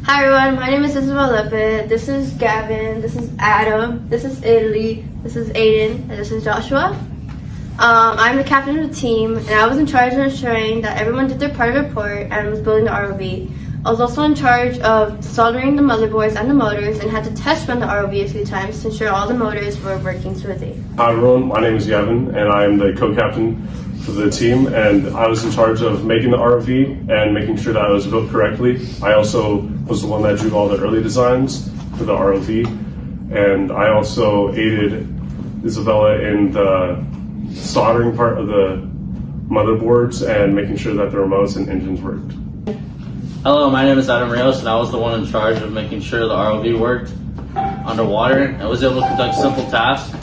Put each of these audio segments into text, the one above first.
Hi everyone, my name is Isabel Lippett. This is Gavin, this is Adam, this is Italy, this is Aiden, and this is Joshua. I'm the captain of the team, and I was in charge of ensuring that everyone did their part of the report and was building the ROV. I was also in charge of soldering the motherboards and the motors and had to test run the ROV a few times to ensure all the motors were working smoothly. Hi everyone, my name is Gavin, and I am the co-captain for the team, and I was in charge of making the ROV and making sure that it was built correctly. I also was the one that drew all the early designs for the ROV, and I also aided Isabella in the soldering part of the motherboards and making sure that the remotes and engines worked. Hello, my name is Adam Rios, and I was the one in charge of making sure the ROV worked underwater and was able to conduct simple tasks.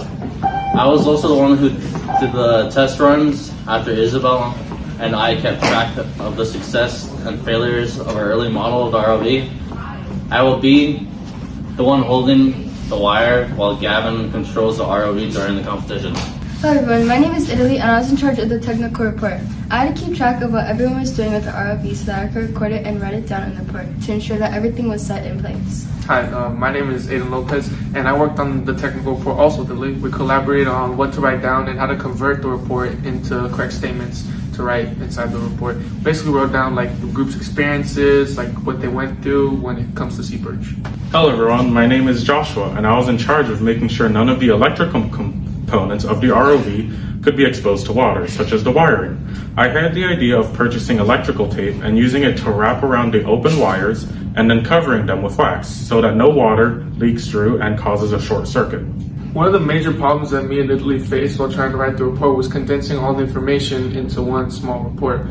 I was also the one who did the test runs after Isabel, and I kept track of the success and failures of our early model of the ROV. I will be the one holding the wire while Gavin controls the ROV during the competition. Hello everyone, my name is Italy and I was in charge of the technical report. I had to keep track of what everyone was doing with the ROV so that I could record it and write it down in the report to ensure that everything was set in place. Hi, my name is Aiden Lopez, and I worked on the technical report also with Italy. We collaborated on what to write down and how to convert the report into correct statements to write inside the report. Basically wrote down like the group's experiences, like what they went through when it comes to sea perch. Hello everyone, my name is Joshua, and I was in charge of making sure none of the electrical components of the ROV could be exposed to water, such as the wiring. I had the idea of purchasing electrical tape and using it to wrap around the open wires and then covering them with wax so that no water leaks through and causes a short circuit. One of the major problems that me and Italy faced while trying to write the report was condensing all the information into one small report.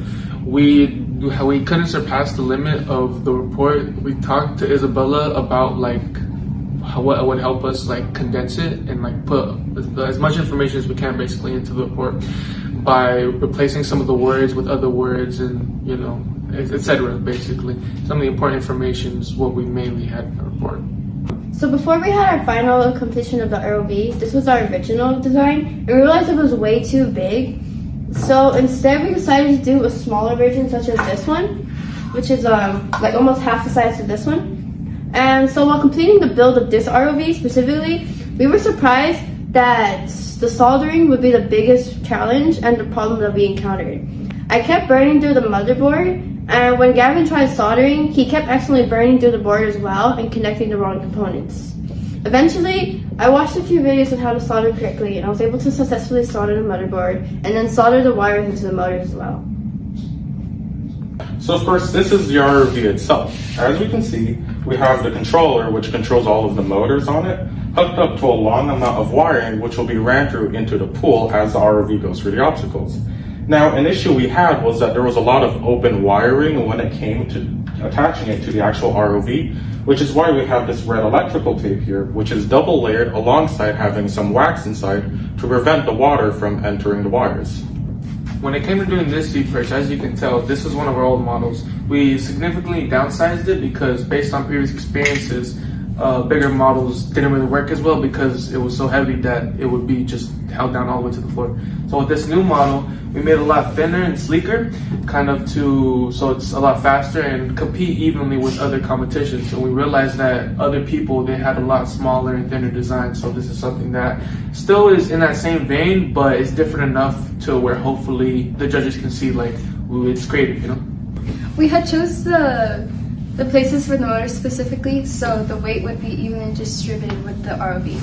We couldn't surpass the limit of the report. We talked to Isabella about what would help us condense it and put as much information as we can basically into the report by replacing some of the words with other words and etc. Basically, some of the important information is what we mainly had in the report. So before we had our final completion of the ROV, this was our original design, and we realized it was way too big. So instead we decided to do a smaller version such as this one, which is almost half the size of this one. And so while completing the build of this ROV specifically, we were surprised that the soldering would be the biggest challenge and the problem that we encountered. I kept burning through the motherboard, and when Gavin tried soldering, he kept accidentally burning through the board as well and connecting the wrong components. Eventually, I watched a few videos on how to solder correctly, and I was able to successfully solder the motherboard and then solder the wires into the motors as well. So of course, this is the ROV itself. As we can see, we have the controller, which controls all of the motors on it, hooked up to a long amount of wiring, which will be ran through into the pool as the ROV goes through the obstacles. Now, an issue we had was that there was a lot of open wiring when it came to attaching it to the actual ROV, which is why we have this red electrical tape here, which is double layered alongside having some wax inside to prevent the water from entering the wires. When it came to doing this sea perch, as you can tell, this is one of our old models. We significantly downsized it because based on previous experiences, bigger models didn't really work as well because it was so heavy that it would be just held down all the way to the floor. So with this new model, we made it a lot thinner and sleeker, so it's a lot faster and compete evenly with other competitions. And we realized that other people, they had a lot smaller and thinner designs. So this is something that still is in that same vein, but it's different enough to where hopefully the judges can see it's creative, We had chose the places for the motors specifically so the weight would be evenly distributed with the ROV.